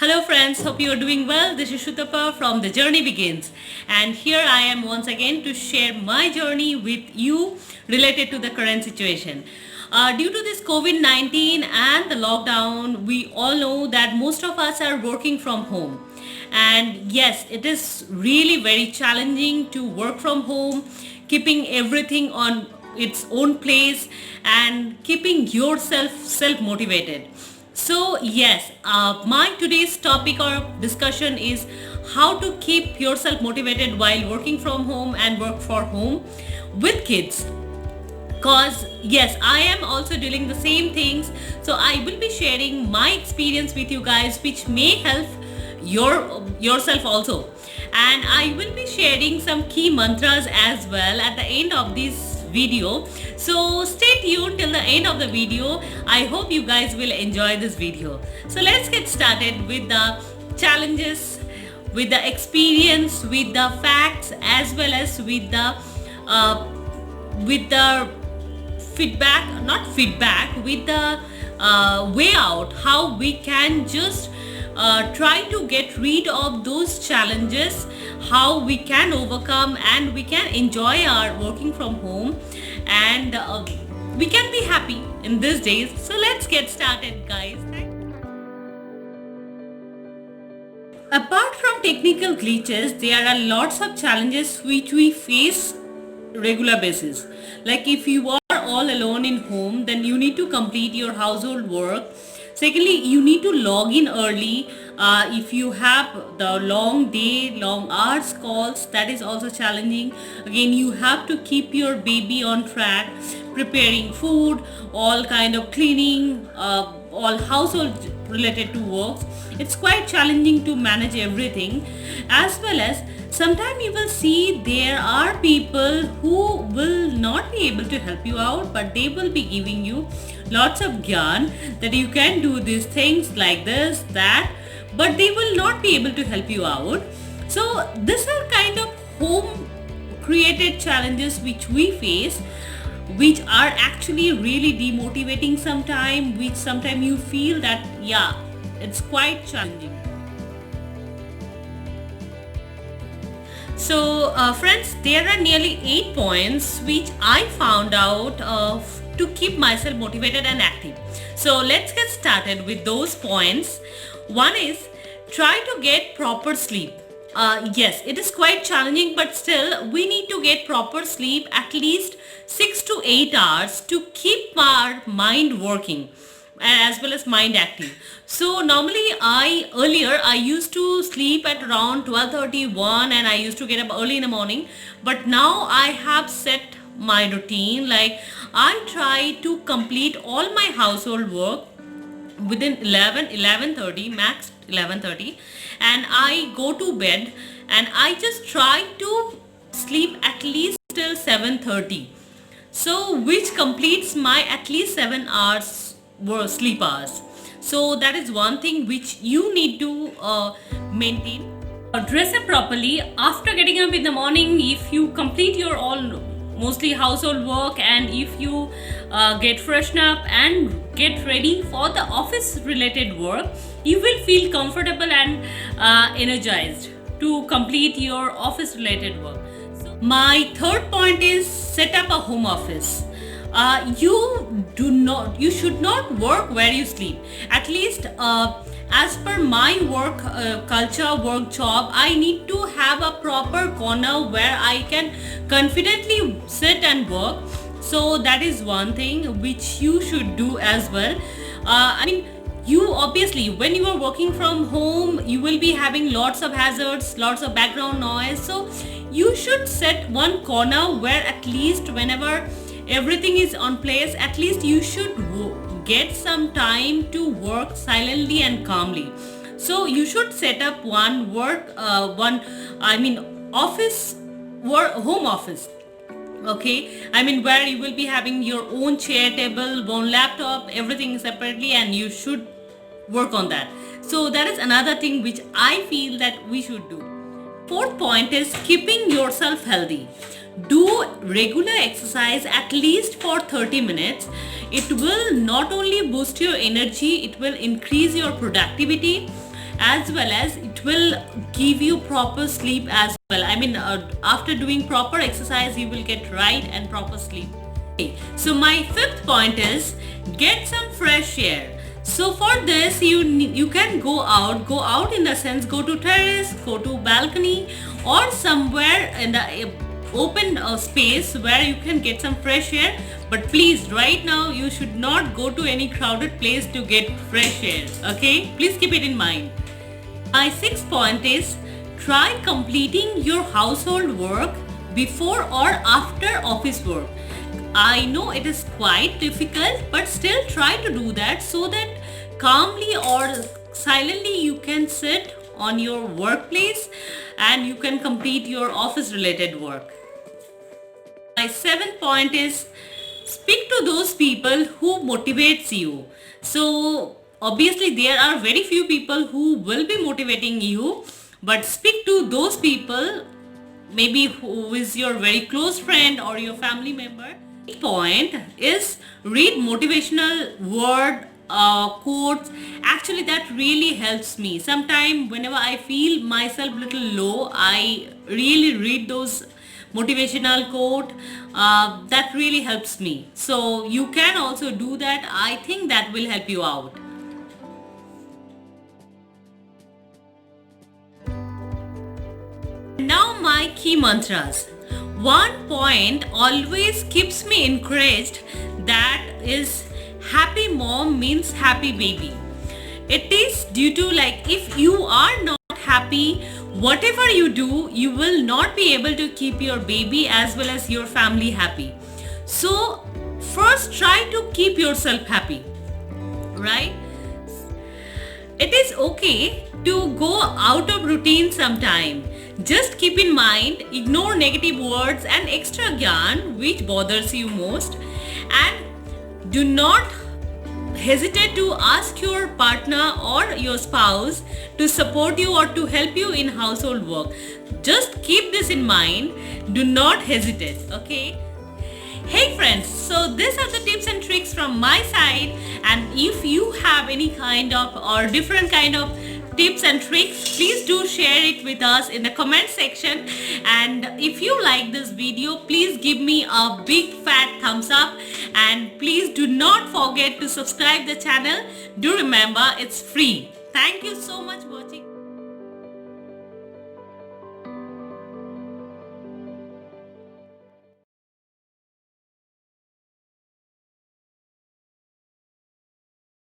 Hello friends, hope you are doing well. This is Shutapa from The Journey Begins, and here I am once again to share my journey with you related to the current situation. Due to this COVID-19 and the lockdown, we all know that most of us are working from home. And yes, it is really very challenging to work from home, keeping everything on its own place and keeping yourself self-motivated. So yes, my today's topic or discussion is how to keep yourself motivated while working from home and work for home with kids. Cause yes, I am also dealing the same things. So I will be sharing my experience with you guys, which may help yourself also. And I will be sharing some key mantras as well at the end of this video. So stay tuned till the end of the video. I hope you guys will enjoy this video. So let's get started with the challenges, with the experience, with the facts, as well as with the feedback, not feedback, with the way out, how we can just try to get rid of those challenges, how we can overcome and we can enjoy our working from home, and we can be happy in these days. So let's get started, guys. Apart from technical glitches, there are lots of challenges which we face regular basis. Like if you are all alone in home, then you need to complete your household work. Secondly, you need to log in early. If you have the long day, long hours calls, that is also challenging. Again, you have to keep your baby on track, preparing food, all kind of cleaning, all household related to works. It's quite challenging to manage everything, as well as sometimes you will see there are people who will not be able to help you out, but they will be giving you lots of gyan that you can do these things like this, that, but they will not be able to help you out. So these are kind of home created challenges which we face, which are actually really demotivating sometimes, which sometimes you feel that yeah, it's quite challenging. So friends, there are nearly 8 points which I found out to keep myself motivated and active. So let's get started with those points. One is try to get proper sleep. Yes, it is quite challenging, but still we need to get proper sleep, at least 6 to 8 hours, to keep our mind working as well as mind active. So normally earlier I used to sleep at around 12:31 and I used to get up early in the morning, but now I have set my routine, like I try to complete all my household work within 11:30, max 11:30, and I go to bed and I just try to sleep at least till 7:30, so which completes my at least 7 hours sleep hours. So that is one thing which you need to maintain. Dress up properly after getting up in the morning. If you complete your all mostly household work, and if you get freshen up and get ready for the office related work, you will feel comfortable and energized to complete your office related work. So my third point is set up a home office. You should not work where you sleep. At least as per my work culture, work job, I need to have a proper corner where I can confidently sit and work. So that is one thing which you should do as well. You obviously, when you are working from home, you will be having lots of hazards, lots of background noise. So you should set one corner where at least whenever everything is on place, at least you should get some time to work silently and calmly. So you should set up one office work, home office. Okay, where you will be having your own chair, table, own laptop, everything separately, and you should work on that. So that is another thing which I feel that we should do. Fourth point is keeping yourself healthy. Do regular exercise at least for 30 minutes. It will not only boost your energy, it will increase your productivity, as well as it will give you proper sleep as well. I mean, after doing proper exercise, you will get right and proper sleep. Okay, so my fifth point is get some fresh air. So for this, you can go out in the sense, go to terrace, go to balcony, or somewhere in the open space where you can get some fresh air. But please, right now you should not go to any crowded place to get fresh air. Okay, please keep it in mind. My sixth point is try completing your household work before or after office work. I know it is quite difficult, but still try to do that so that calmly or silently you can sit on your workplace and you can complete your office related work. My seventh point is speak to those people who motivates you. So obviously there are very few people who will be motivating you, but speak to those people, maybe who is your very close friend or your family member. Point is read motivational word quotes. Actually that really helps me. Sometimes whenever I feel myself little low, I really read those motivational quote. That really helps me. So you can also do that. I think that will help you out. Now my key mantras. One point always keeps me encouraged, that is happy mom means happy baby. It is due to, like, if you are not happy, whatever you do, you will not be able to keep your baby as well as your family happy. So first try to keep yourself happy, right? It is okay to go out of routine sometime. Just keep in mind, ignore negative words and extra gyan which bothers you most, and do not hesitate to ask your partner or your spouse to support you or to help you in household work. Just keep this in mind. Do not hesitate, okay? Hey friends, so these are the tips and tricks from my side, and if you have any kind of or different kind of tips and tricks, please do share it with us in the comment section. And if you like this video, please give me a big fat thumbs up, and please do not forget to subscribe the channel. Do remember, it's free. Thank you so much for watching.